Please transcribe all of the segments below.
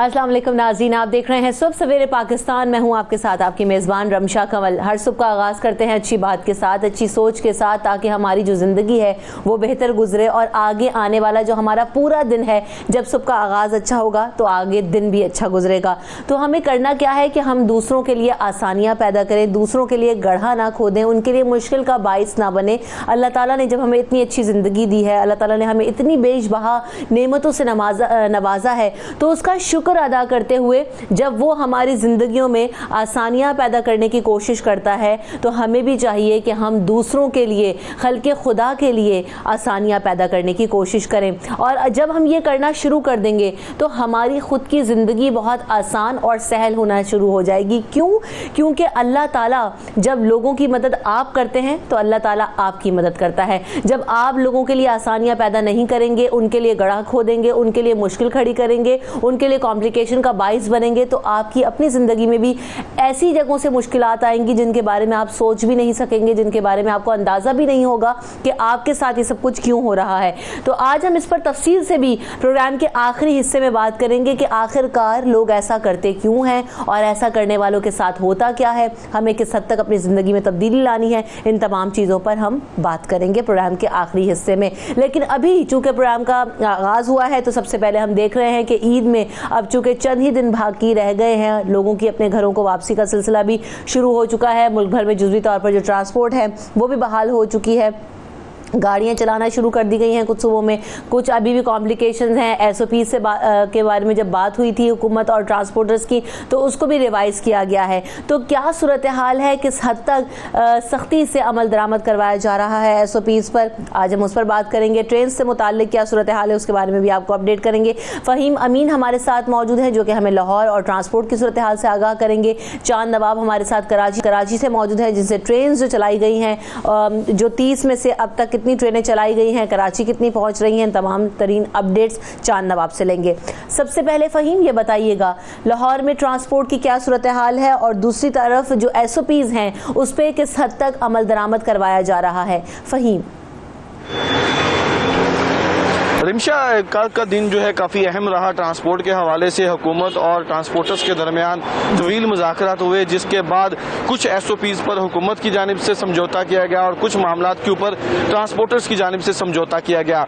अस्सलाम वालेकुम नाज़रीन, आप देख रहे हैं सुबह सवेरे पाकिस्तान। मैं हूं आपके साथ आपकी मेज़बान रमशा कंवल। हर सुबह का आगाज़ करते हैं अच्छी बात के साथ, अच्छी सोच के साथ, ताकि हमारी जो ज़िंदगी है वो बेहतर गुजरे और आगे आने वाला जो हमारा पूरा दिन है, जब सुबह का आगाज़ अच्छा होगा तो आगे दिन भी अच्छा गुजरेगा। तो हमें करना क्या है कि हम दूसरों के लिए आसानियाँ पैदा करें, दूसरों के लिए गड्ढा ना खोदें, उनके लिए मुश्किल का बाइस ना बने। अल्लाह ताला ने जब हमें इतनी अच्छी ज़िंदगी दी है, अल्लाह ताला ने हमें इतनी बेशबहा नेमतों से नवाजा है, तो उसका शुक्र अदा करते हुए जब वो हमारी जिंदगियों में आसानियां पैदा करने की कोशिश करता है, तो हमें भी चाहिए कि हम दूसरों के लिए, खल्के खुदा के लिए आसानियां पैदा करने की कोशिश करें। और जब हम ये करना शुरू कर देंगे तो हमारी खुद की जिंदगी बहुत आसान और सहल होना शुरू हो जाएगी। क्यों? क्योंकि अल्लाह ताला जब लोगों की मदद आप करते हैं तो अल्लाह ताला आपकी मदद करता है। जब आप लोगों के लिए आसानियां पैदा नहीं करेंगे, उनके लिए गड्ढा खोदेंगे, उनके लिए मुश्किल खड़ी करेंगे, उनके लिए कॉम्प्लिकेशन का बाइस बनेंगे, तो आपकी अपनी जिंदगी में भी ऐसी जगहों से मुश्किलात आएंगी जिनके बारे में आप सोच भी नहीं सकेंगे, जिनके बारे में आपको अंदाजा भी नहीं होगा कि आपके साथ ये सब कुछ क्यों हो रहा है। तो आज हम इस पर तफसील से भी प्रोग्राम के आखिरी हिस्से में बात करेंगे कि आखिरकार लोग ऐसा करते क्यों हैं और ऐसा करने वालों के साथ होता क्या है, हमें किस हद तक अपनी जिंदगी में तब्दीली लानी है। इन तमाम चीजों पर हम बात करेंगे प्रोग्राम के आखिरी हिस्से में। लेकिन अभी चूंकि प्रोग्राम का आगाज हुआ है, तो सबसे पहले हम देख रहे हैं कि ईद में अब चूंकि चंद ही दिन बाकी रह गए हैं, लोगों की अपने घरों को वापसी का सिलसिला भी शुरू हो चुका है। मुल्क भर में जुज़वी तौर पर जो ट्रांसपोर्ट है वो भी बहाल हो चुकी है, गाड़ियाँ चलाना शुरू कर दी गई हैं कुछ सूबों में। कुछ अभी भी कॉम्प्लिकेशंस हैं। एसओपी से के बारे में जब बात हुई थी हुकूमत और ट्रांसपोर्टर्स की, तो उसको भी रिवाइज़ किया गया है। तो क्या सूरत हाल है, किस हद तक सख्ती से अमल दरामद करवाया जा रहा है एसओपीज़ पर, आज हम उस पर बात करेंगे। ट्रेन से मुताल्लिक क्या सूरत हाल है उसके बारे में भी आपको अपडेट करेंगे। फ़हीम अमीन हमारे साथ मौजूद हैं जो कि हमें लाहौर और ट्रांसपोर्ट की सूरत हाल से आगाह करेंगे। चांद नवाब हमारे साथ कराची से मौजूद है, जिनसे ट्रेन जो चलाई गई हैं, जो 30 में से अब तक कितनी ट्रेनें चलाई गई हैं, कराची कितनी पहुंच रही हैं, तमाम तरीन अपडेट्स चांद नवाब से लेंगे। सबसे पहले फ़हीम ये बताइएगा, लाहौर में ट्रांसपोर्ट की क्या सूरत हाल है और दूसरी तरफ जो एसओपीज़ हैं उस पर किस हद तक अमल दरामद करवाया जा रहा है। फ़हीम। रिमशा, कल का दिन जो है काफ़ी अहम रहा ट्रांसपोर्ट के हवाले से। हुकूमत और ट्रांसपोर्टर्स के दरमियान तवील मुज़ाकरात हुए, जिसके बाद कुछ एसओपीज़ पर हुकूमत की जानिब से समझौता किया गया और कुछ मामलात के ऊपर ट्रांसपोर्टर्स की जानिब से समझौता किया गया।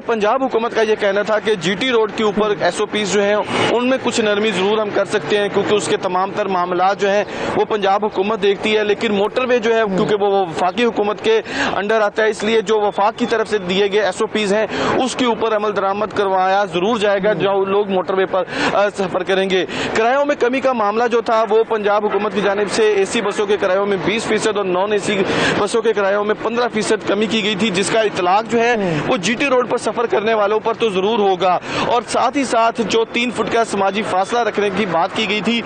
पंजाब हुकूमत का यह कहना था कि जीटी रोड के ऊपर एसओपीज़ जो हैं उनमें कुछ नरमी ज़रूर हम कर सकते हैं, क्योंकि उसके तमाम तर मामलात जो हैं वो पंजाब हुकूमत देखती है। लेकिन मोटरवे जो है, क्योंकि वो वफाकी हुकूमत के अंडर आता है, इसलिए जो वफाक की तरफ से दिए गए एसओपीज़ हैं उसके ऊपर अमल दरामद करवाया जरूर जाएगा जो लोग मोटरवे पर सफर करेंगे। किरायों में कमी का मामला जो था वो पंजाब हुकूमत की जानिब से एसी बसों के किरायों में 20% और नॉन एसी बसों के किरायों में 15% कमी की गई थी, जिसका इतलाक जो है वो जीटी रोड पर सफर करने वालों पर तो जरूर होगा। और साथ ही साथ जो 3 फुट का समाजी फासला रखने की बात की गई थी,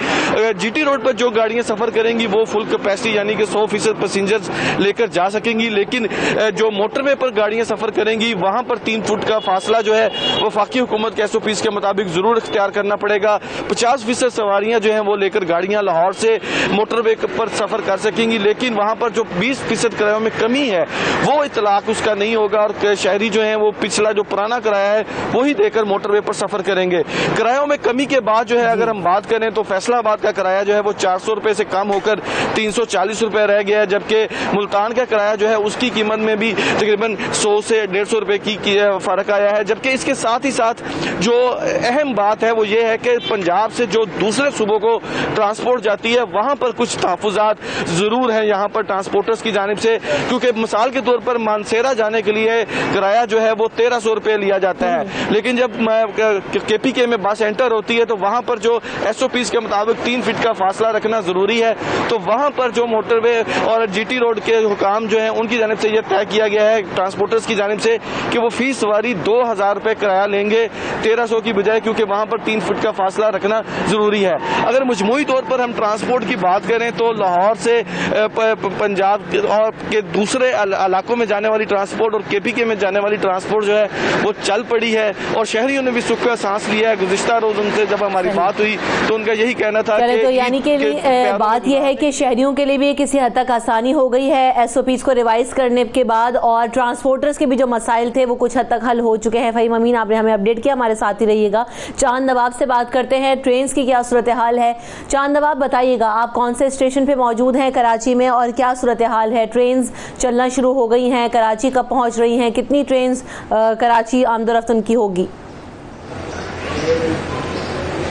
जीटी रोड पर जो गाड़ियां सफर करेंगी वो फुल कैपेसिटी यानी कि 100% पैसेंजर्स लेकर जा सकेंगी। लेकिन जो मोटरवे पर गाड़ियां सफर करेंगी वहां पर 3 फुट का फासला जो है वफाकी हुकूमत के एसओपीज के मुताबिक जरूर इख्तियार करना पड़ेगा। 50% सवारियां जो हैं वो लेकर गाड़ियां लाहौर से मोटरवे पर सफर कर सकेंगी, लेकिन वहां पर जो 20% किरायों में कमी है वो इतलाक उसका नहीं होगा और शहरी जो है वो पिछला जो पुराना किराया है वही देकर मोटरवे पर सफर करेंगे। किरायों में कमी के बाद जो है अगर हम बात करें तो फैसलाबाद का किराया जो है वो 400 रुपए से कम होकर 340 रुपए रह गया है, जबकि मुल्तान का किराया जो है उसकी कीमत में भी तकरीबन 100 से 150 रुपए की फर्क आया है। जबकि इसके साथ ही साथ जो अहम बात है वो ये है कि पंजाब से जो दूसरे सूबों को ट्रांसपोर्ट जाती है वहां पर कुछ तहफुजात जरूर हैं यहाँ पर ट्रांसपोर्टर्स की जानिब से, क्योंकि मिसाल के तौर पर मानसेरा जाने के लिए किराया जो है वो 1300 रुपये लिया जाता है, लेकिन जब केपीके में बस एंटर होती है तो वहां पर जो एसओपीज के मुताबिक 3 फीट का फासला रखना जरूरी है। तो वहां पर जो मोटरवे और जीटी रोड के हुकाम जो है उनकी जानिब से यह तय किया गया है ट्रांसपोर्टर्स की जानिब से कि वो फीस सवारी ही 2000 रुपये किराया लेंगे 1300 की बजाय, क्योंकि वहाँ पर 3 फुट का फासला रखना ज़रूरी है। अगर मजमूई तौर पर हम ट्रांसपोर्ट की बात करें तो लाहौर से पंजाब और के दूसरे इलाकों में जाने वाली ट्रांसपोर्ट और KPK में जाने वाली ट्रांसपोर्ट जो है वो चल पड़ी है और शहरियों ने भी सुख का सांस लिया है। गुज़िश्ता रोज उनसे जब हमारी बात हुई तो उनका यही कहना था कि तो यानी कि बात यह है कि शहरियों के लिए भी किसी हद तक आसानी हो गई है SOPs को रिवाइज करने के बाद, और ट्रांसपोर्टर्स के भी जो मसाइल थे वो कुछ हद तक हल हो चुके हैं। फ़हीम अमीन, आपने हमें अपडेट किया, हमारे साथ ही रहिएगा। चांद नवाब से बात करते हैं, ट्रेन की क्या सूरत हाल है। चांद नवाब, बताइएगा आप कौन से स्टेशन पे मौजूद हैं कराची में और क्या सूरत हाल है? ट्रेन चलना शुरू हो गई हैं, कराची कब पहुंच रही हैं, कितनी ट्रेन कराची आमदोरफ्त उनकी होगी?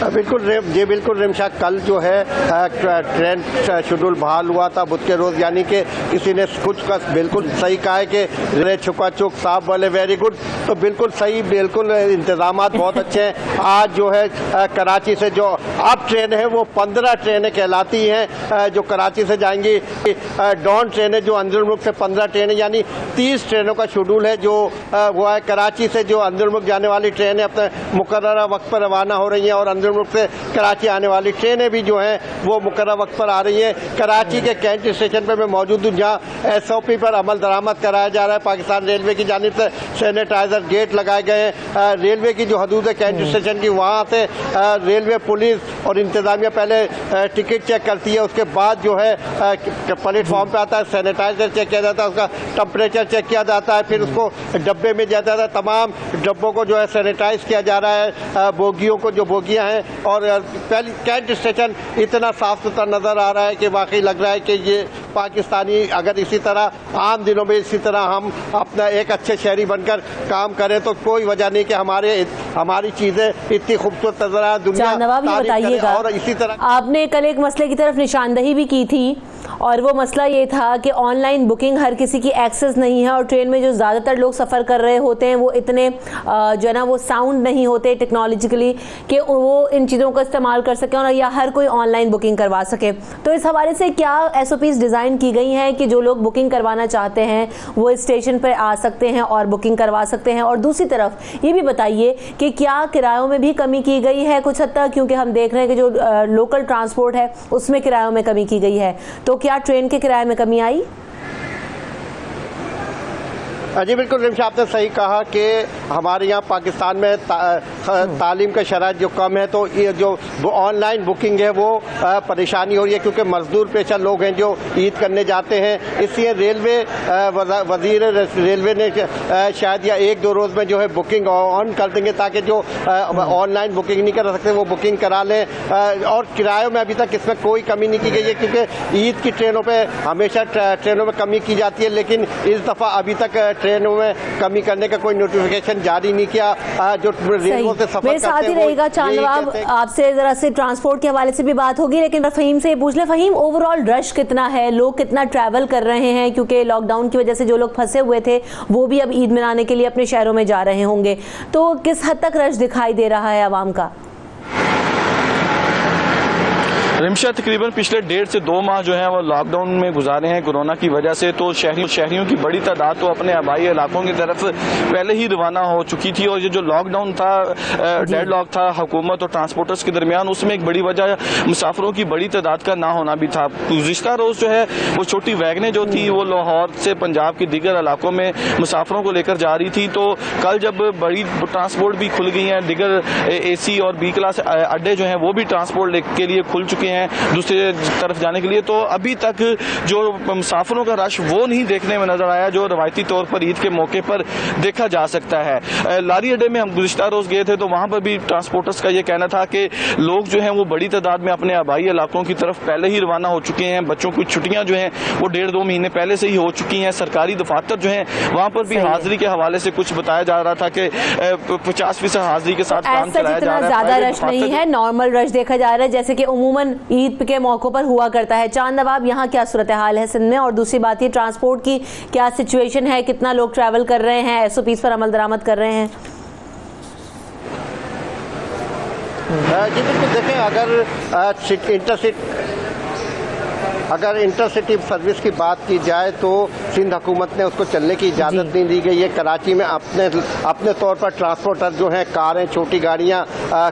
बिल्कुल रिमशा, कल जो है ट्रेन शेड्यूल बहाल हुआ था बुध के रोज़, यानी कि किसी ने कुछ का बिल्कुल सही कहा है कि छुका चुक साहब बोले वेरी गुड, तो बिल्कुल सही, बिल्कुल इंतजाम बहुत अच्छे हैं। आज जो है कराची से जो अब ट्रेन है वो 15 ट्रेनें कहलाती हैं जो कराची से जाएंगी। डॉन ट्रेनें जो अंदर मुल्क से 15 ट्रेनें, यानी 30 ट्रेनों का शेड्यूल है जो हुआ है। कराची से जो अंदर मुल्क जाने वाली ट्रेनें अपने मुकर्ररा वक्त पर रवाना हो रही हैं और अंदर मुल्क से कराची आने वाली ट्रेनें भी जो हैं वो मुकर्रर वक्त पर आ रही हैं। कराची के कैंट स्टेशन पर मैं मौजूद हूँ जहाँ SOP पर अमल दरामद कराया जा रहा है। पाकिस्तान रेलवे की जानिब से सैनिटाइजर गेट लगाए गए हैं। रेलवे की जो हदूद है कैंट स्टेशन की, वहाँ से रेलवे पुलिस और इंतजामिया पहले टिकट चेक करती है, उसके बाद जो है प्लेटफॉर्म पे आता है, सैनिटाइजर चेक किया जाता है, उसका टेम्परेचर चेक किया जाता है, फिर उसको डब्बे में दिया जाता है। तमाम डब्बों को जो है सैनिटाइज किया जा रहा है, बोगियों को जो बोगियाँ हैं, और पहले कैंट स्टेशन इतना साफ सुथरा नज़र आ रहा है कि वाकई लग रहा है कि ये पाकिस्तानी अगर इसी तरह आम दिनों में इसी तरह हम अपना एक अच्छे शहरी बनकर काम करें तो कोई वजह नहीं कि हमारी चीज़ें इतनी खूबसूरत नजर आए, दुनिया बताइएगा। और इसी तरह आपने कल एक मसले की तरफ निशानदही भी की थी और वो मसला ये था कि ऑनलाइन बुकिंग हर किसी की एक्सेस नहीं है और ट्रेन में जो ज़्यादातर लोग सफ़र कर रहे होते हैं वो इतने जो है ना वो साउंड नहीं होते टेक्नोलॉजिकली कि वो इन चीज़ों का इस्तेमाल कर सकें और या हर कोई ऑनलाइन बुकिंग करवा सके। तो इस हवाले से क्या SOPs डिज़ाइन की गई हैं कि जो लोग बुकिंग करवाना चाहते हैं वो स्टेशन पर आ सकते हैं और बुकिंग करवा सकते हैं? और दूसरी तरफ ये भी बताइए कि क्या किरायों में भी कमी की गई है कुछ हद तक, क्योंकि हम देख रहे हैं कि जो लोकल ट्रांसपोर्ट है उसमें किरायों में कमी की गई है, तो क्या ट्रेन के किराए में कमी आई? जी बिल्कुल रिमशा, आपने सही कहा कि हमारे यहाँ पाकिस्तान में तालीम का शराइत जो कम है, तो ये जो ऑनलाइन बुकिंग है वो परेशानी हो रही है, क्योंकि मजदूर पेशा लोग हैं जो ईद करने जाते हैं। इसलिए रेलवे वजीर रेलवे ने शायद या 1-2 रोज़ में जो है बुकिंग ऑन कर देंगे ताकि जो ऑनलाइन बुकिंग नहीं कर सकते वो बुकिंग करा लें। और किरायों में अभी तक इसमें कोई कमी नहीं की गई है, क्योंकि ईद की ट्रेनों पर हमेशा ट्रेनों में कमी की जाती है, लेकिन इस दफ़ा अभी तक ट्रेनों में कमी करने का कोई नोटिफिकेशन जारी नहीं किया। जो रेलवे से सफर मेरे साथ ही रहेगा चांद नवाब, आपसे जरा से ट्रांसपोर्ट के हवाले से भी बात होगी, लेकिन फ़हीम से पूछ ले, फ़हीम ओवरऑल रश कितना है, लोग कितना ट्रैवल कर रहे हैं, क्योंकि लॉकडाउन की वजह से जो लोग फंसे हुए थे वो भी अब ईद मनाने के लिए अपने शहरों में जा रहे होंगे, तो किस हद तक रश दिखाई दे रहा है आवाम का? रिमशा तकरीबन पिछले 1.5 से 2 माह जो है वो लॉकडाउन में गुजारे हैं कोरोना की वजह से, तो शहरियों की बड़ी तादाद तो अपने आबाई इलाकों की तरफ पहले ही रवाना हो चुकी थी। और ये जो लॉकडाउन था, डेडलॉक था हुकूमत और ट्रांसपोर्टर्स के दरमियान, उसमें एक बड़ी वजह मुसाफिरों की बड़ी तादाद का ना होना भी था। गुज़िश्ता रोज़ जो है वो छोटी वैगनें जो थी वो लाहौर से पंजाब के दीगर इलाकों में मुसाफिरों को लेकर जा रही थी, तो कल जब बड़ी ट्रांसपोर्ट भी खुल गई हैं, दीगर AC और B क्लास अड्डे जो हैं वो भी ट्रांसपोर्ट के लिए खुल चुके हैं दूसरी तरफ जाने के लिए, तो अभी तक जो मुसाफिरों का रश वो नहीं देखने में नजर आया जो रवायती तौर पर ईद के मौके पर देखा जा सकता है। लारी अड्डे में हम गुज़िश्ता रोज गए थे तो वहां पर भी ट्रांसपोर्टर्स का ये कहना था कि लोग जो हैं वो बड़ी तादाद में अपने आबाई इलाकों की तरफ पहले ही रवाना हो चुके हैं। बच्चों की छुट्टियां जो हैं वो 1.5-2 महीने पहले से ही हो चुकी हैं। सरकारी दफातर जो हैं वहां पर भी हाजिरी के हवाले से कुछ बताया जा रहा था कि 50% हाजिरी के साथ काम चलाया जा रहा है। ज्यादा रश नहीं है, नॉर्मल रश देखा जा रहा है जैसे कि उमूमन ईद के मौकों पर हुआ करता है। चांद नवाब, यहाँ क्या सूरत हाल है सिंध में? और दूसरी बात ये ट्रांसपोर्ट की क्या सिचुएशन है, कितना लोग ट्रैवल कर रहे हैं, SOPs पर अमल दरामद कर रहे हैं? जी बिल्कुल, देखें अगर इंटरसिटी सर्विस की बात की जाए तो सिंध हुकूमत ने उसको चलने की इजाज़त नहीं दी गई है। कराची में अपने तौर पर ट्रांसपोर्टर जो हैं, कारें, छोटी गाड़ियाँ,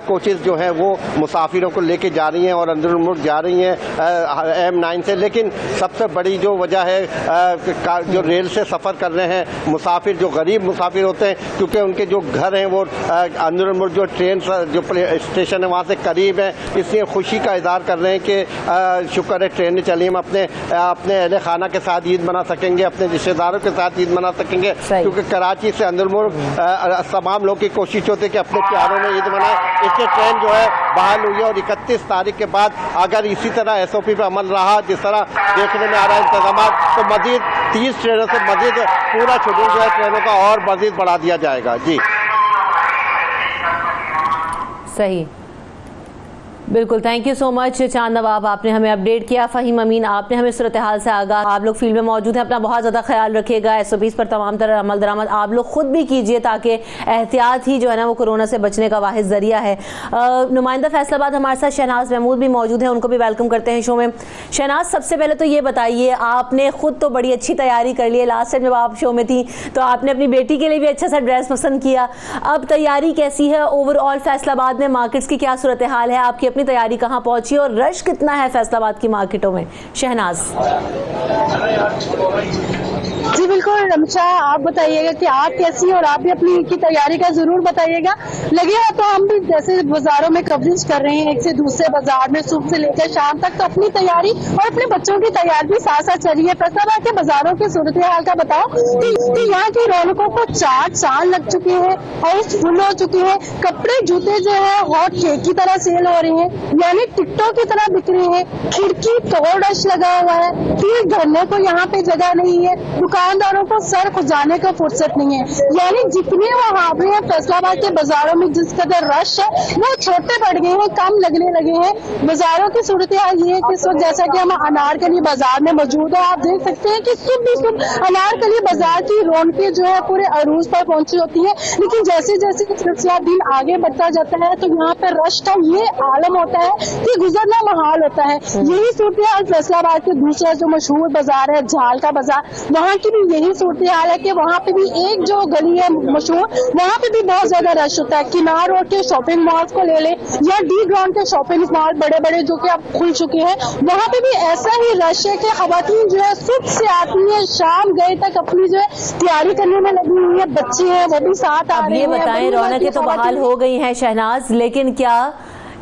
कोचेज़ जो हैं वो मुसाफिरों को लेके जा रही हैं और अंदर मुल्क जा रही हैं M9 से। लेकिन सबसे बड़ी जो वजह है जो रेल से सफ़र कर रहे हैं मुसाफिर, जो गरीब मुसाफिर होते हैं, क्योंकि उनके जो घर हैं वो अंदर मुल्क जो ट्रेन जो स्टेशन है वहाँ से करीब है, इसलिए खुशी का इज़हार कर रहे हैं कि शुक्र है ट्रेनें चली, हम अपने अहले खाना के साथ ईद मना सकेंगे, अपने रिश्तेदारों के साथ ईद मना सकेंगे। क्योंकि कराची से अंदर मुल्क तमाम लोग की कोशिश होती है कि अपने प्यारों में ईद मनाएं। इससे ट्रेन जो है बहाल हुई है और 31 तारीख के बाद अगर इसी तरह SOP पर अमल रहा, जिस तरह देखने में आ रहा है इंतजाम, तो मजीद 30 ट्रेनों से मजीद पूरा शेड्यूल जो है ट्रेनों का और मजीद बढ़ा दिया जाएगा। जी सही, बिल्कुल, थैंक यू सो मच चांद नवाब, आपने हमें अपडेट किया। फ़हीम अमीन, आपने हमें सूरत हाल से आगाह। आप लोग फील्ड में मौजूद हैं, अपना बहुत ज़्यादा ख्याल रखिएगा। SOPs पर तमाम तरह अमल दरामद आप लोग खुद भी कीजिए, ताकि एहतियात ही जो है ना वो कोरोना से बचने का वाहिद ज़रिया है। नुमाइंदा फैसलाबाद हमारे साथ शहनाज महमूद भी मौजूद हैं, उनको भी वेलकम करते हैं शो में। शहनाज, सबसे पहले तो ये बताइए, आपने खुद तो बड़ी अच्छी तैयारी कर ली है। लास्ट टाइम जब आप शो में थी तो आपने अपनी बेटी के लिए भी अच्छा सा ड्रेस पसंद किया। अब तैयारी कैसी है ओवरऑल? फैसलाबाद में मार्केट्स की क्या सूरत हाल है? आपकी अपनी तैयारी कहाँ पहुंची और रश कितना है फैसलाबाद की मार्केटों में? शहनाज। जी बिल्कुल रमशा, आप बताइएगा कि आप कैसी, और आप भी अपनी की तैयारी का जरूर बताइएगा। लगे हो तो हम भी जैसे बाजारों में कवरेज कर रहे हैं, एक से दूसरे बाजार में सुबह से लेकर शाम तक, तो अपनी तैयारी और अपने बच्चों की तैयारी भी साथ साथ चल रही है। फैसलाबाद के बाजारों की सूरत हाल का बताओ कि यहाँ की रौनकों को 4 चांद लग चुके हैं, हाउस फुल हो चुके हैं। कपड़े जूते जो है हॉट केक की तरह सेल हो रहे हैं, यानी टिकटों की तरह बिक रहे हैं। खिड़की तोड़ रश लगा हुआ है, फिर धरने को यहाँ पे जगह नहीं है, दुकानदारों को सर खुजाने का फुर्सत नहीं है। यानी जितने मुहावरे हैं फैसलाबाद के बाजारों में, जिस कदर रश है वो छोटे पड़ गए हैं, कम लगने लगे हैं। बाजारों की सूरत हाल ये है कि इस वक्त जैसा कि हम अनारकली बाजार में मौजूद है, आप देख सकते हैं कि सुबह अनारकली बाजार की रौनकें जो है पूरे अरूज पर पहुंची होती है। लेकिन जैसे जैसे सिलसिला दिन आगे बढ़ता जाता है तो यहाँ पे रश का ये आलम होता है कि गुजरना महाल होता है। यही सूरत हाल फैसलाबाद के दूसरा जो मशहूर बाजार है झाल का बाजार, वहाँ की भी यही सूरत हाल है कि वहाँ पे भी एक जो गली है मशहूर, वहाँ पे भी बहुत ज्यादा रश होता है। किनार रोड के शॉपिंग मॉल्स को ले ले या डी ग्राउंड के शॉपिंग मॉल बड़े बड़े जो कि अब खुल चुके हैं, वहाँ पे भी ऐसा ही रश है कि खवातीन जो है सुबह से आती है, शाम गए तक अपनी जो है तैयारी करने में लगी हुई है। बच्चे हैं वो भी साथ आ रहे हैं। ये बताएं, रौनकें तो बहाल हो गई हैं शहनाज, लेकिन क्या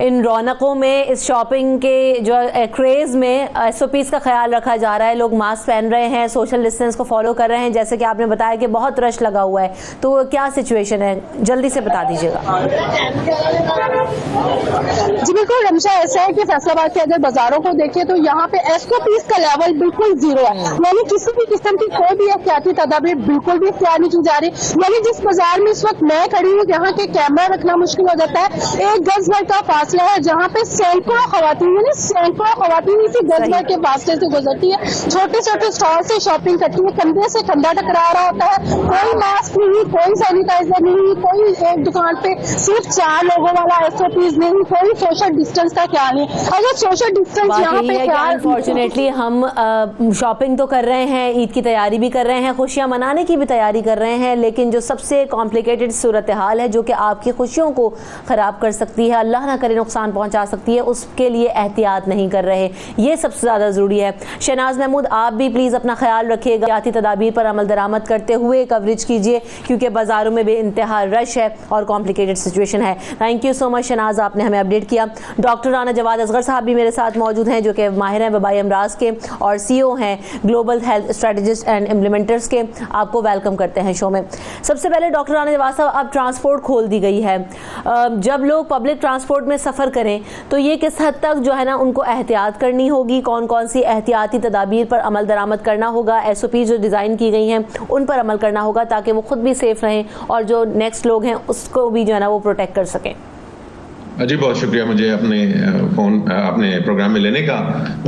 इन रौनकों में, इस शॉपिंग के जो क्रेज में SOPs का ख्याल रखा जा रहा है? लोग मास्क पहन रहे हैं, सोशल डिस्टेंस को फॉलो कर रहे हैं, जैसे कि आपने बताया कि बहुत रश लगा हुआ है, तो क्या सिचुएशन है, जल्दी से बता दीजिएगा। जी बिल्कुल रमशा, ऐसा है कि फैसलाबाद के अगर बाजारों को देखें तो यहाँ पे SOPs का लेवल बिल्कुल जीरो है। यानी किसी भी किस्म की कोई भी एहतियाती तदाबीर बिल्कुल भी इख्तियार नहीं की जा रही। यानी जिस बाजार में इस वक्त मैं खड़ी हूँ, यहाँ के कैमरा रखना मुश्किल हो जाता है। 1 गज भर का फासला है जहाँ पे सैकड़ों खवातीन इसी गज भर के फासले से गुजरती है, छोटे छोटे स्टॉल से शॉपिंग करती है, कंधे से कंधा टकरा रहा होता है। कोई मास्क नहीं, कोई सैनिटाइजर नहीं, कोई एक दुकान पे सिर्फ 4 लोगों वाला SOPs नहीं, कोई सोशल डिस्टेंस का ख्याल नहीं। अगर सोशल डिस्टेंस यहाँ पे अनफॉर्चुनेटली हम शॉपिंग तो कर रहे हैं, ईद की तैयारी भी कर रहे हैं, खुशियां मनाने की भी तैयारी कर रहे हैं, लेकिन जो सबसे कॉम्प्लिकेटेड सूरत हाल है जो कि आपकी खुशियों को खराब कर सकती है, अल्लाह ना करे नुकसान पहुंचा सकती है, उसके लिए एहतियात नहीं कर रहे। ये सबसे ज़्यादा ज़रूरी है। शहनाज महमूद, आप भी प्लीज़ अपना ख्याल रखिएगा, एहतियाती तदाबीर पर अमल दरामद करते हुए कवरेज कीजिए, क्योंकि बाज़ारों में बेइंतहा रश है और कॉम्प्लिकेटेड सिचुएशन है। Thank you so much Shahnaz, आपने हमें अपडेट किया। डॉक्टर राना जवाद असगर साहब भी मेरे साथ मौजूद हैं, जो कि माहिर हैं वबाई अमराज के और CEO हैं global health strategist and implementers के। आपको वेलकम करते हैं शो में। सबसे पहले डॉक्टर राना जवाद साहब, अब ट्रांसपोर्ट खोल दी गई है, जब लोग पब्लिक ट्रांसपोर्ट में सफ़र करें तो ये किस हद तक जो है ना उनको एहतियात करनी होगी, कौन कौन सी एहतियाती तदाबीर पर अमल दरामद करना होगा, SOP जो डिज़ाइन की गई हैं उन पर अमल करना होगा, ताकि वो खुद भी सेफ रहें और जो नेक्स्ट लोग हैं उसको भी जो है ना वो प्रोटेक्ट कर सकें? जी बहुत शुक्रिया मुझे अपने प्रोग्राम में लेने का।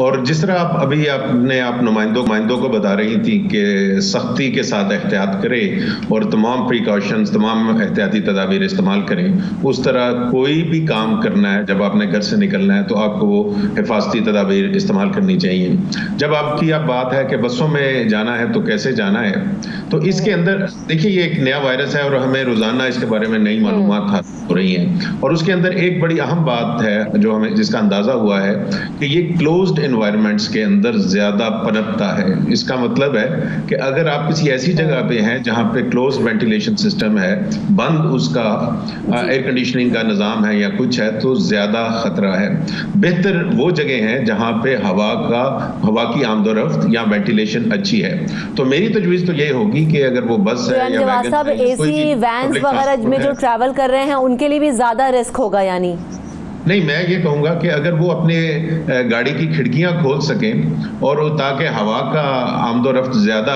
और जिस तरह आप नुमाइंदों को बता रही थी कि सख्ती के साथ एहतियात करें और तमाम प्रिकॉशंस, तमाम एहतियाती तदाबीर इस्तेमाल करें, उस तरह कोई भी काम करना है, जब आपने घर से निकलना है तो आपको वो हिफाजती तदाबीर इस्तेमाल करनी चाहिए। जब आपकी बात है कि बसों में जाना है तो कैसे जाना है, तो इसके अंदर देखिए ये एक नया वायरस है और हमें रोजाना इसके बारे में नई मालूमात हासिल हो रही हैं। और उसके अंदर एक बड़ी अहम बात है जो हमें जिसका अंदाजा हुआ है कि ये क्लोज्ड एनवायरनमेंट्स के अंदर ज्यादा पनपता है। इसका मतलब है कि अगर आप किसी ऐसी जगह पे हैं जहां पे क्लोज वेंटिलेशन सिस्टम है, बंद उसका एयर कंडीशनिंग का निजाम है या कुछ है, तो ज्यादा खतरा है। बेहतर वो जगह है जहां पे हवा की आमदोरफ्त या वेंटिलेशन अच्छी है। तो मेरी तजवीज़ तो ये होगी कि अगर वो बस है या वैगन है, एसी वैन्स वगैरह में जो ट्रैवल कर रहे हैं उनके लिए भी ज्यादा रिस्क होगा। यानी नहीं, मैं ये कहूँगा कि अगर वो अपने गाड़ी की खिड़कियां खोल सकें और ताकि हवा का आमदोरफ्त ज़्यादा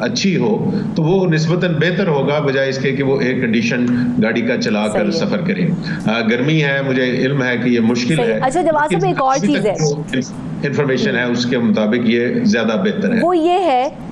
अच्छी हो तो वो निस्बतन बेहतर होगा बजाय इसके कि वो एयर कंडीशन गाड़ी का चलाकर सफ़र करें। गर्मी है, मुझे इल्म है कि ये मुश्किल है। अच्छा जवाब साहब, एक और चीज़ है, इंफॉर्मेशन है उसके मुताबिक ये ज़्यादा बेहतर है। वो ये है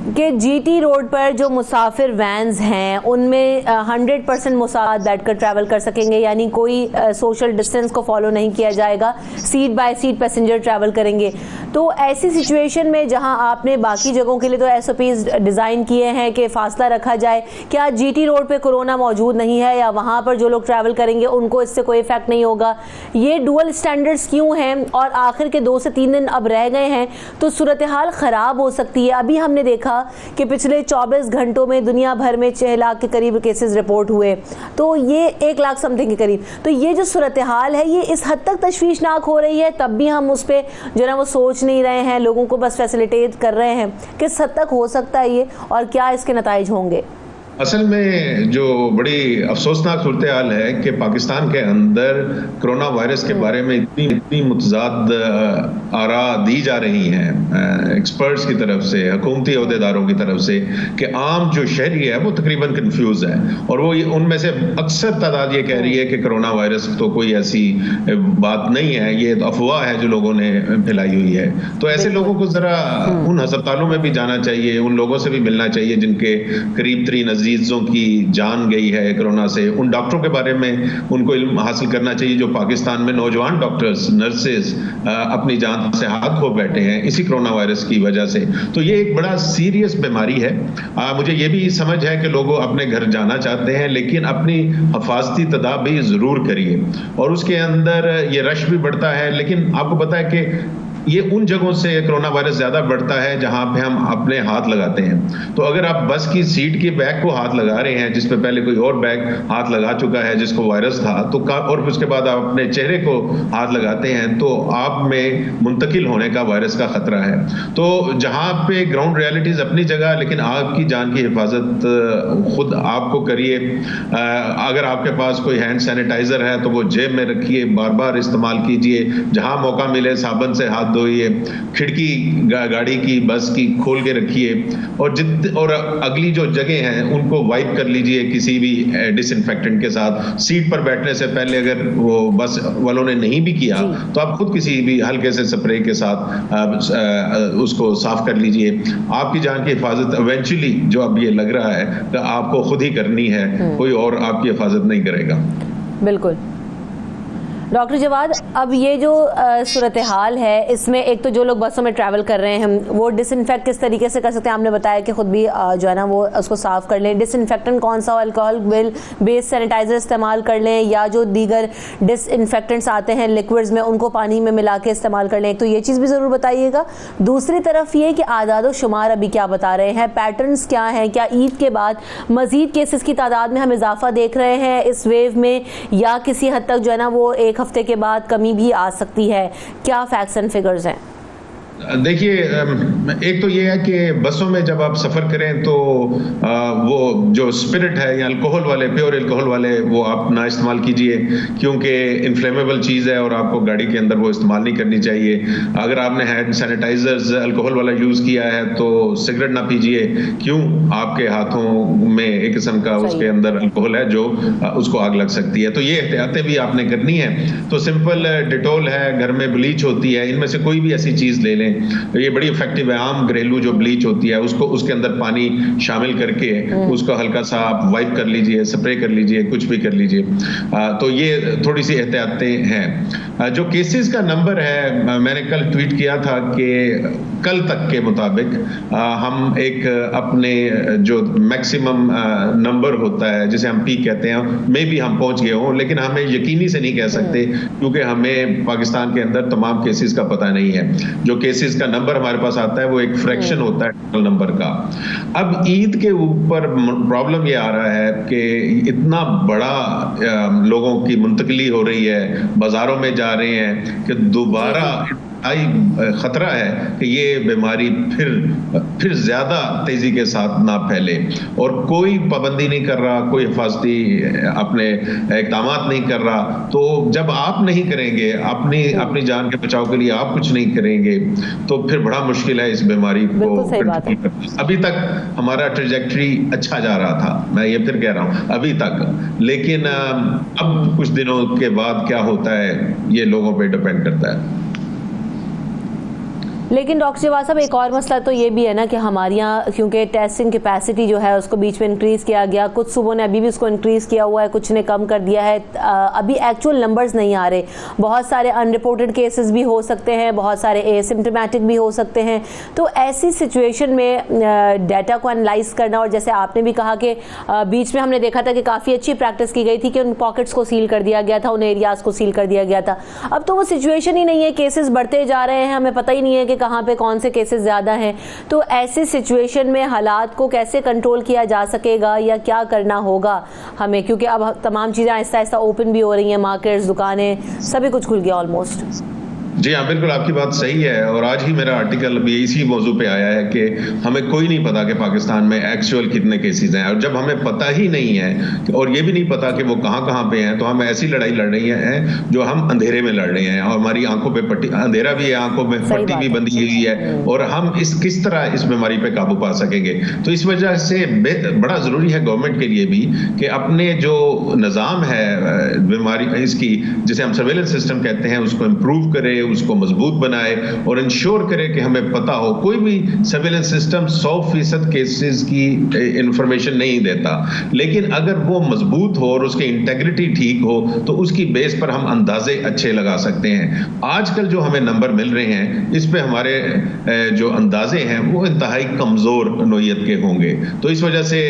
कि जीटी रोड पर जो मुसाफिर वैन्स हैं उनमें 100% मुसाफिर बैठकर ट्रैवल कर सकेंगे, यानी कोई सोशल डिस्टेंस को फॉलो नहीं किया जाएगा, seat by seat passenger travel करेंगे। तो ऐसी सिचुएशन में जहां आपने बाकी जगहों के लिए तो एसओपीज डिज़ाइन किए हैं कि फासला रखा जाए, क्या जीटी रोड पे कोरोना मौजूद नहीं है या वहां पर जो लोग ट्रैवल करेंगे उनको इससे कोई इफेक्ट नहीं होगा? ये डुअल स्टैंडर्ड्स क्यों हैं? और आखिर के 2 से 3 दिन अब रह गए हैं तो सूरत हाल ख़राब हो सकती है। अभी हमने देखा कि पिछले 24 घंटों में दुनिया भर में 6 लाख के करीब केसेस रिपोर्ट हुए, तो ये 1 लाख समथिंग के करीब। तो ये जो सूरत हाल है ये इस हद तक तशवीशनाक हो रही है, तब भी हम उस पर जो ना वो सोच नहीं रहे हैं, लोगों को बस फैसिलिटेट कर रहे हैं। किस हद तक हो सकता है ये और क्या इसके नताइज होंगे? असल में जो बड़ी अफसोसनाक सूरत हाल है कि पाकिस्तान के अंदर कोरोना वायरस के बारे में इतनी मुतजाद आरा दी जा रही हैं एक्सपर्ट्स की तरफ से, हुकूमती अहदेदारों की तरफ से, कि आम जो शहरी है वो तकरीबन कंफ्यूज है और वो उनमें से अक्सर तादाद ये कह रही है कि कोरोना वायरस तो कोई ऐसी बात नहीं है, ये तो अफवाह है जो लोगों ने फैलाई हुई है। तो ऐसे लोगों को ज़रा उन अस्पतालों में भी जाना चाहिए, उन लोगों से भी मिलना चाहिए जिनके करीब तरीन अजीजों की जान गई है कोरोना से। उन डॉक्टरों के बारे में उनको इल्म हासिल करना चाहिए जो पाकिस्तान में नौजवान डॉक्टर्स, नर्सेज अपनी जान से हाथ खो बैठे हैं इसी कोरोना वायरस की वजह से। तो ये एक बड़ा सीरियस बीमारी है। मुझे ये भी समझ है कि लोग अपने घर जाना चाहते हैं, लेकिन अपनी हिफाजती तदाबीर जरूर करिए। और उसके अंदर ये रश भी बढ़ता है, लेकिन आपको पता है कि ये उन जगहों से कोरोना वायरस ज्यादा बढ़ता है जहां पे हम अपने हाथ लगाते हैं। तो अगर आप बस की सीट के बैग को हाथ लगा रहे हैं जिस पे पहले कोई और बैग हाथ लगा चुका है जिसको वायरस था, तो और उसके बाद आप अपने चेहरे को हाथ लगाते हैं तो आप में मुंतकिल होने का वायरस का खतरा है। तो जहां पे ग्राउंड रियलिटीज अपनी जगह, लेकिन आपकी जान की हिफाजत खुद आपको करिए। अगर आपके पास कोई हैंड सैनिटाइजर है तो वो जेब में रखिए, बार बार इस्तेमाल कीजिए। जहां मौका मिले साबुन से हाथ धोइए, खिड़की गाड़ी की, बस की खोल के रखिए और अगली जो जगह हैं उनको वाइप कर लीजिए किसी भी डिसइंफेक्टेंट के साथ। सीट पर बैठने से पहले अगर वो बस वालों ने नहीं भी किया तो आप खुद किसी भी हल्के से स्प्रे के साथ उसको साफ कर लीजिए। आपकी जान की हिफाजत इवेंचुअली जो अब ये लग रहा है तो आपको खुद ही करनी है, कोई और आपकी हिफाजत नहीं करेगा। बिल्कुल डॉक्टर जवाद, अब ये जो सूरत हाल है इसमें एक तो जो लोग बसों में ट्रैवल कर रहे हैं वो डिसइंफेक्ट किस तरीके से कर सकते हैं? आपने बताया कि खुद भी जो है ना वो उसको साफ कर लें। डिसइंफेक्टेंट कौन सा, अल्कोहल बेस्ड सैनिटाइजर इस्तेमाल कर लें या जो दीगर डिसइंफेक्टेंट्स आते हैं लिक्विड्स में उनको पानी में मिला के इस्तेमाल कर लें? एक तो ये चीज़ भी ज़रूर बताइएगा। दूसरी तरफ ये कि आदाद व शुमार अभी क्या बता रहे हैं, पैटर्न्स क्या हैं? क्या ईद के बाद मज़ीद केसेस की तादाद में हम इजाफा देख रहे हैं इस वेव में, या किसी हद तक जो है ना वो एक हफ्ते के बाद कमी भी आ सकती है? क्या फैक्ट्स एंड फिगर्स हैं? देखिए, एक तो ये है कि बसों में जब आप सफ़र करें तो वो जो स्पिरिट है या अल्कोहल वाले, प्योर अल्कोहल वाले, वो आप ना इस्तेमाल कीजिए, क्योंकि इन्फ्लेमेबल चीज़ है और आपको गाड़ी के अंदर वो इस्तेमाल नहीं करनी चाहिए। अगर आपने हैंड सैनिटाइजर्स अल्कोहल वाला यूज़ किया है तो सिगरेट ना पीजिए, क्यों, आपके हाथों में एक किस्म का उसके अंदर अल्कोहल है जो उसको आग लग सकती है। तो ये एहतियातें भी आपने करनी है। तो सिंपल डिटोल है, घर में ब्लीच होती है, इनमें से कोई भी ऐसी चीज़ ले लें, ये बड़ी इफेक्टिव है। आम घरेलू जो ब्लीच होती है उसको उसके अंदर पानी शामिल करके उसको हल्का सा आप वाइप कर लीजिए, स्प्रे कर लीजिए, कुछ भी कर लीजिए। तो ये थोड़ी सी एहतियातें हैं। जो केसेस का नंबर है, मैंने कल ट्वीट किया था कि कल तक के मुताबिक हम एक अपने जो मैक्सिमम नंबर होता है जिसे हम पीक कहते हैं, में भी हम पहुंच गए हों, लेकिन हमें यकीनी से नहीं कह सकते क्योंकि हमें पाकिस्तान के अंदर तमाम केसेस का पता नहीं है। जो केसेस का नंबर हमारे पास आता है वो एक फ्रैक्शन होता है टोटल नंबर का। अब ईद के ऊपर प्रॉब्लम ये आ रहा है कि इतना बड़ा लोगों की मुंतकिली हो रही है, बाजारों में जा रहे हैं कि दोबारा खतरा है कि ये बीमारी फिर ज्यादा तेजी के साथ ना फैले, और कोई पाबंदी नहीं कर रहा, कोई हिफाजती अपने इक़दाम नहीं कर रहा। तो जब आप नहीं करेंगे, अपनी जान के बचाव के लिए आप कुछ नहीं करेंगे, तो फिर बड़ा मुश्किल है इस बीमारी को कंट्रोल करना। अभी तक हमारा ट्रेजेक्टरी अच्छा जा रहा था, मैं ये फिर कह रहा हूँ अभी तक, लेकिन अब कुछ दिनों के बाद क्या होता है ये लोगों पे डिपेंड करता है। लेकिन डॉक्टर जवाद साहब, एक और मसला तो ये भी है ना कि हमारे यहाँ क्योंकि टेस्टिंग कैपेसिटी जो है उसको बीच में इंक्रीज़ किया गया, कुछ सूबों ने अभी भी उसको इंक्रीज़ किया हुआ है, कुछ ने कम कर दिया है, अभी एक्चुअल नंबर्स नहीं आ रहे। बहुत सारे अनरिपोर्टेड केसेस भी हो सकते हैं, बहुत सारे एसिम्प्टोमेटिक भी हो सकते हैं। तो ऐसी सिचुएशन में डाटा को एनालाइज करना, और जैसे आपने भी कहा कि बीच में हमने देखा था कि काफ़ी अच्छी प्रैक्टिस की गई थी कि उन पॉकेट्स को सील कर दिया गया था, उन एरियाज़ को सील कर दिया गया था। अब तो वो सिचुएशन ही नहीं है, केसेस बढ़ते जा रहे हैं, हमें पता ही नहीं है कि कहाँ पे कौन से केसेस ज्यादा हैं। तो ऐसी सिचुएशन में हालात को कैसे कंट्रोल किया जा सकेगा या क्या करना होगा हमें, क्योंकि अब तमाम चीजें आहिस्ता आहिस्ता ओपन भी हो रही हैं, मार्केट्स, दुकानें, सभी कुछ खुल गया ऑलमोस्ट। जी हाँ, बिल्कुल आपकी बात सही है। और आज ही मेरा आर्टिकल भी इसी मौजू पे आया है कि हमें कोई नहीं पता कि पाकिस्तान में एक्चुअल कितने केसेस हैं, और जब हमें पता ही नहीं है और ये भी नहीं पता कि वो कहाँ पे हैं, तो हम ऐसी लड़ाई लड़ रही हैं जो हम अंधेरे में लड़ रहे हैं, और हमारी आंखों पे पट्टी, अंधेरा भी है, आंखों में पट्टी भी बंधी हुई है, और हम किस तरह इस बीमारी पे काबू पा सकेंगे। तो इस वजह से बड़ा जरूरी है गवर्नमेंट के लिए भी कि अपने जो निज़ाम है बीमारी इसकी, जिसे हम सर्वेलेंस सिस्टम कहते हैं, उसको इम्प्रूव करे, उसको मजबूत बनाए और इंश्योर करे कि हमें पता हो। कोई भी सर्वेलेंस सिस्टम 100% केसेस की इंफॉर्मेशन नहीं देता, लेकिन अगर वो मजबूत हो और उसकी इंटेग्रिटी ठीक हो तो उसकी बेस पर हम अंदाजे अच्छे लगा सकते हैं। आजकल जो हमें नंबर मिल रहे हैं इस पे हमारे जो अंदाजे हैं वो इंतहाई कमजोर नोयत के होंगे। तो इस वजह से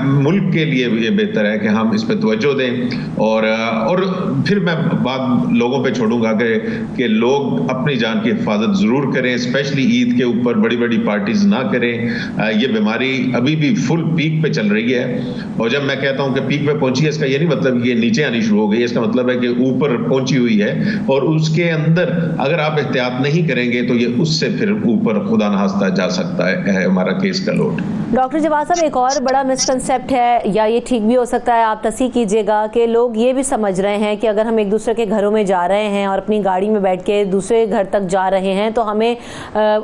मुल्क के लिए ये बेहतर है कि हम इस पे तवज्जो दें, और फिर मैं बात लोगों पे छोड़ूंगा कि लोग अपनी जान की हिफाजत जरूर करें, स्पेशली ईद के ऊपर बड़ी बड़ी पार्टीज ना करें। ये बीमारी अभी भी फुल पीक पे चल रही है, और जब मैं कहता हूं कि पीक पे पहुंची है, इसका ये नहीं मतलब ये नीचे आनी शुरू हो गई है, इसका मतलब है कि ऊपर पहुंची हुई है, और उसके अंदर अगर आप एहतियात नहीं करेंगे तो ये उससे फिर ऊपर खुदा न खास्ता जा सकता है हमारा केस का लोड। डॉक्टर जवाद साहब, एक और बड़ा मिसकंसेप्ट है, या ये ठीक भी हो सकता है, आप तस्दीक कीजिएगा, कि लोग ये भी समझ रहे हैं कि अगर हम एक दूसरे के घरों में जा रहे हैं और अपनी गाड़ी में बैठ के दूसरे घर तक जा रहे हैं तो हमें,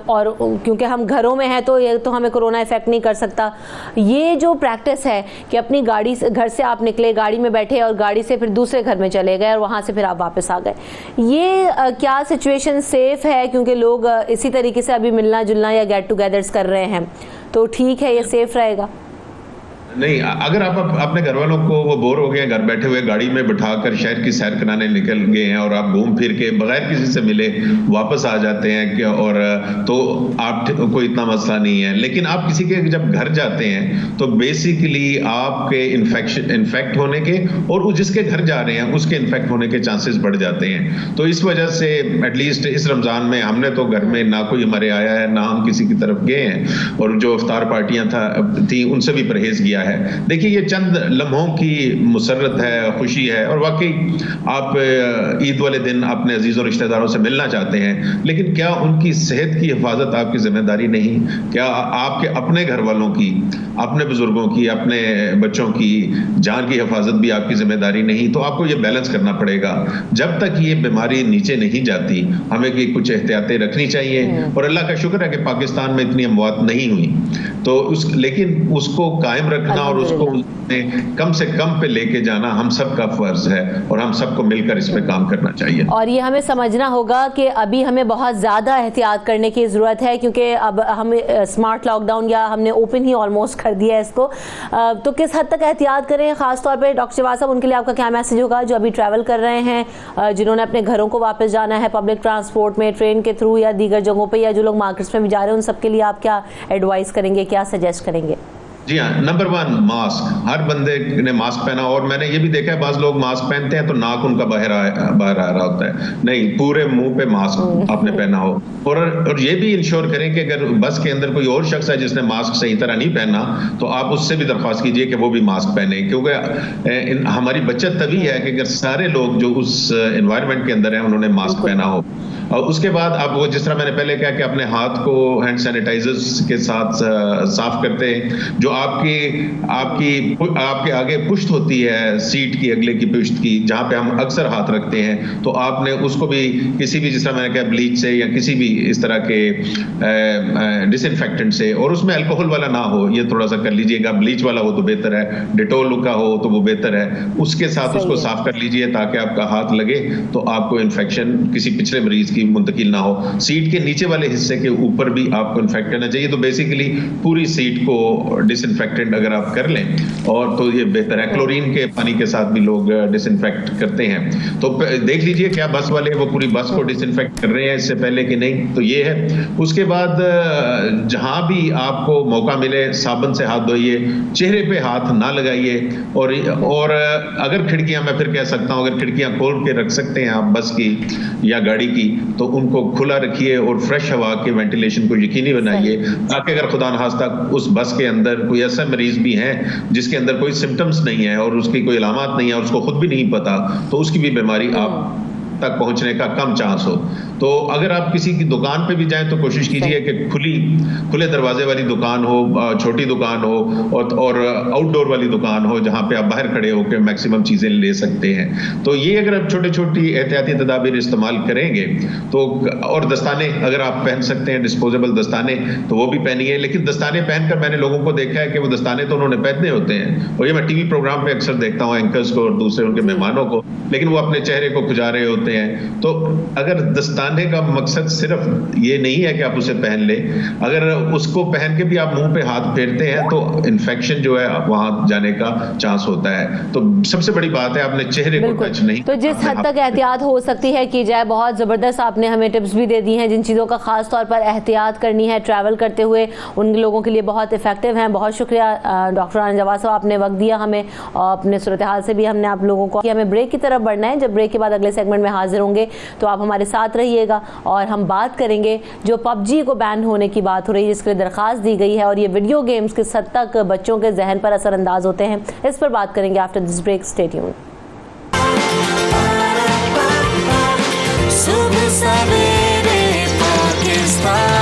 और क्योंकि हम घरों में हैं तो ये तो हमें कोरोना इफेक्ट नहीं कर सकता। ये जो प्रैक्टिस है कि अपनी गाड़ी से, घर से आप निकले, गाड़ी में बैठे और गाड़ी से फिर दूसरे घर में चले गए और वहाँ से फिर आप वापस आ गए, ये क्या सिचुएशन सेफ है? क्योंकि लोग इसी तरीके से अभी मिलना जुलना या गेट टुगेदर्स कर रहे हैं, तो ठीक है, ये सेफ रहेगा? नहीं, अगर आप अपने घर वालों को वो बोर हो गए, घर बैठे हुए गाड़ी में बिठाकर शहर की सैर कराने निकल गए हैं और आप घूम फिर के बगैर किसी से मिले वापस आ जाते हैं कि, और तो आप कोई इतना मसला नहीं है। लेकिन आप किसी के जब घर जाते हैं तो बेसिकली आपके इन्फेक्ट होने के और जिसके घर जा रहे हैं उसके इन्फेक्ट होने के चांसेस बढ़ जाते हैं। तो इस वजह से एटलीस्ट इस रमज़ान में हमने तो घर में ना कोई हमारे आया है, ना हम किसी की तरफ गए हैं, और जो इफ्तार पार्टियां थी उनसे भी परहेज किया किया है। देखिए ये चंद लम्हों की मुसर्रत है, खुशी है, और वाकई आप ईद वाले दिन अपने अजीज़ों रिश्तेदारों से मिलना चाहते हैं, लेकिन क्या उनकी सेहत की हिफाजत आपकी जिम्मेदारी नहीं? क्या आपके अपने घर वालों की, अपने बुजुर्गों की, अपने बच्चों की जान की हिफाजत भी आपकी जिम्मेदारी नहीं? तो आपको ये बैलेंस करना पड़ेगा। जब तक ये बीमारी नीचे नहीं जाती हमें की कुछ एहतियातें रखनी चाहिए, और अल्लाह का शुक्र है कि पाकिस्तान में इतनी अमवात नहीं हुई, तो लेकिन उसको कायम रखना और उसको कम से कम पे लेके जाना हम सबका फर्ज है, और हम सबको मिलकर इस पे काम करना चाहिए। और ये हमें समझना होगा कि अभी हमें बहुत ज़्यादा एहतियात करने की ज़रूरत है, क्योंकि अब हम स्मार्ट लॉकडाउन या हमने ओपन ही ऑलमोस्ट कर दिया है इसको, तो किस हद तक एहतियात करें? ख़ासतौर पर डॉक्टर शहबाज साहब, उनके लिए आपका क्या मैसेज होगा जो अभी ट्रैवल कर रहे हैं, जिन्होंने अपने घरों को वापस जाना है पब्लिक ट्रांसपोर्ट में, ट्रेन के थ्रू या दीगर जगहों पर, या जो लोग मार्केट्स में भी जा रहे हैं, उन सबके लिए आप क्या एडवाइस करेंगे, क्या सजेस्ट करेंगे? जी हाँ, नंबर 1 मास्क। हर बंदे ने मास्क पहना, और मैंने ये भी देखा है बाज लोग मास्क पहनते हैं तो नाक उनका बाहर आ रहा होता है। नहीं, पूरे मुंह पे मास्क आपने पहना हो, और ये भी इंश्योर करें कि अगर बस के अंदर कोई और शख्स है जिसने मास्क सही तरह नहीं पहना, तो आप उससे भी दरख्वास्त कीजिए कि वो भी मास्क पहने, क्योंकि हमारी बचत तभी है कि अगर सारे लोग जो उस एनवायरनमेंट के अंदर हैं उन्होंने मास्क पहना हो। और उसके बाद आप वो, जिस तरह मैंने पहले कहा कि अपने हाथ को हैंड सैनिटाइजर्स के साथ साफ करते हैं, जो आपके आगे पुश्त होती है सीट की, अगले की पुश्त की, जहां पे हम अक्सर हाथ रखते हैं, तो आपने उसको भी किसी भी, जिस तरह मैंने कहा, ब्लीच से या किसी भी इस तरह के डिसइंफेक्टेंट से, और उसमें अल्कोहल वाला ना हो, ये थोड़ा सा कर लीजिएगा। ब्लीच वाला हो तो बेहतर है, डिटोल का हो तो वो बेहतर है, उसके साथ उसको साफ कर लीजिए ताकि आपका हाथ लगे तो आपको इन्फेक्शन किसी पिछले मरीज की मुंतकिल ना हो। सीट के नीचे वाले हिस्से के ऊपर भी आपको इन्फेक्ट करना चाहिए, तो बेसिकली पूरी सीट को डिसइंफेक्टेंट अगर आप कर लें और तो ये बेहतर है। क्लोरीन के पानी के साथ भी लोग डिसइंफेक्ट करते हैं, तो देख लीजिए क्या बस वाले वो पूरी बस को डिसइंफेक्ट कर रहे हैं इससे पहले कि नहीं, तो ये है। उसके बाद जहां भी आपको मौका मिले साबुन से हाथ धोइए, चेहरे पे हाथ ना लगाइए, और अगर खिड़कियां, मैं फिर कह सकता हूं, अगर खिड़कियां खोल के रख सकते हैं आप बस की या गाड़ी की, तो उनको खुला रखिए और फ्रेश हवा के वेंटिलेशन को यकीनी बनाइए, ताकि अगर खुदा न खास्ता उस बस के अंदर कोई ऐसा मरीज भी है जिसके अंदर कोई सिम्टम्स नहीं है और उसकी कोई अलामत नहीं है और उसको खुद भी नहीं पता, तो उसकी भी बीमारी आप तक पहुंचने का कम चांस हो। तो अगर आप किसी की दुकान पे भी जाएं तो कोशिश कीजिए कि खुले दरवाजे वाली दुकान हो, छोटी दुकान हो, और आउटडोर वाली दुकान हो जहां पे आप बाहर खड़े होकर मैक्सिमम चीजें ले सकते हैं। तो ये अगर आप छोटी छोटी एहतियाती तदाबीर इस्तेमाल करेंगे तो, और दस्ताने अगर आप पहन सकते हैं, डिस्पोजेबल दस्ताने, तो वो भी पहनिए। लेकिन दस्ताने पहनकर मैंने लोगों को देखा है कि वो दस्ताने तो उन्होंने पहने होते हैं, और ये मैं टीवी प्रोग्राम पे अक्सर देखता हूँ एंकर्स को और दूसरे उनके मेहमानों को, लेकिन वो अपने चेहरे को खुजा रहे होते हैं। तो अगर दस्ताने का मकसद सिर्फ ये नहीं है कि आप उसे पहन ले, अगर उसको पहन के भी आप मुंह पे हाथ फेरते हैं तो इन्फेक्शन जो है वहां जाने का चांस होता है। तो सबसे बड़ी बात है आपने चेहरे को टच नहीं, तो जिस हद तक एहतियात हो सकती है की जाए। बहुत जबरदस्त आपने हमें टिप्स भी दे दी हैं जिन चीज़ों का खास तौर पर एहतियात करनी है ट्रैवल करते हुए, उन लोगों के लिए बहुत इफेक्टिव हैं। बहुत शुक्रिया डॉक्टर राना जवाद साहब, आपने वक्त दिया हमें, और अपने सूरत हाल से भी हमने आप लोगों को, हमें ब्रेक की तरफ बढ़ना है। जब ब्रेक के बाद अगले सेगमेंट में हाजिर होंगे तो आप हमारे साथ रहिएगा, और हम बात करेंगे जो PUBG को बैन होने की बात हो रही है, जिसके लिए दरखास्त दी गई है, और ये वीडियो गेम्स किस हद तक बच्चों के जहन पर असरअंदाज होते हैं, इस पर बात करेंगे after this break. Stay tuned. सुबह सवेरे पाकिस्तान।